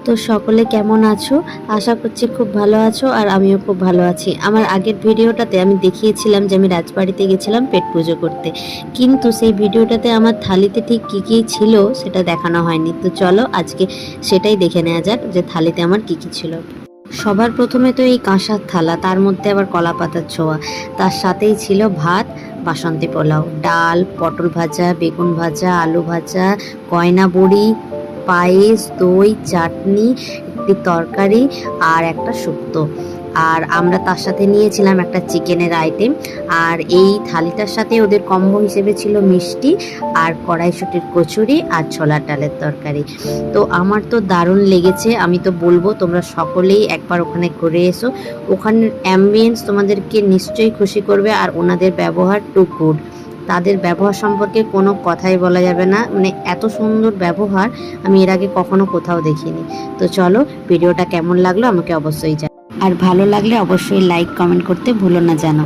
তো সকলে কেমন আছো? আশা করছি খুব ভালো আছো আর আমিও খুব ভালো আছি। আমার আগের ভিডিওটাতে আমি দেখিয়েছিলাম যে আমি রাজবাড়িতে গেছিলাম পেট পুজো করতে, কিন্তু সেই ভিডিওটাতে আমার থালিতে ঠিক কী কী ছিল সেটা দেখানো হয়নি। তো চলো আজকে সেটাই দেখে নেওয়া যাক যে থালিতে আমার কী কী ছিল। সবার প্রথমে তো এই কাঁসার থালা, তার মধ্যে আবার কলা পাতার ছোঁয়া, তার সাথেই ছিল ভাত, বাসন্তী পোলাও, ডাল, পটল ভাজা, বেগুন ভাজা, আলু ভাজা, গয়না বড়ি, পায়েস, দই, চাটনি, একটি তরকারি আর একটা শুক্তো। আর আমরা তার সাথে নিয়েছিলাম একটা চিকেনের আইটেম। আর এই থালিটার সাথে ওদের কম্বো হিসেবে ছিল মিষ্টি আর কড়াইশুঁটির কচুরি আর ছোলার ডালের তরকারি। তো আমার তো দারুণ লেগেছে, আমি তো বলবো তোমরা সকলেই একবার ওখানে ঘুরে এসো। ওখানের অ্যাম্বিয়েন্স তোমাদেরকে নিশ্চয়ই খুশি করবে, আর ওনাদের ব্যবহার টু গুড। তাদের ব্যবহার সম্পর্কে কোনো কথাই বলা যাবে না, মানে এত সুন্দর ব্যবহার আমি এর আগে কখনো কোথাও দেখিনি। তো চলো ভিডিওটা কেমন লাগলো আমাকে অবশ্যই জানাও, আর ভালো লাগলে অবশ্যই লাইক কমেন্ট করতে ভুলো না যেন।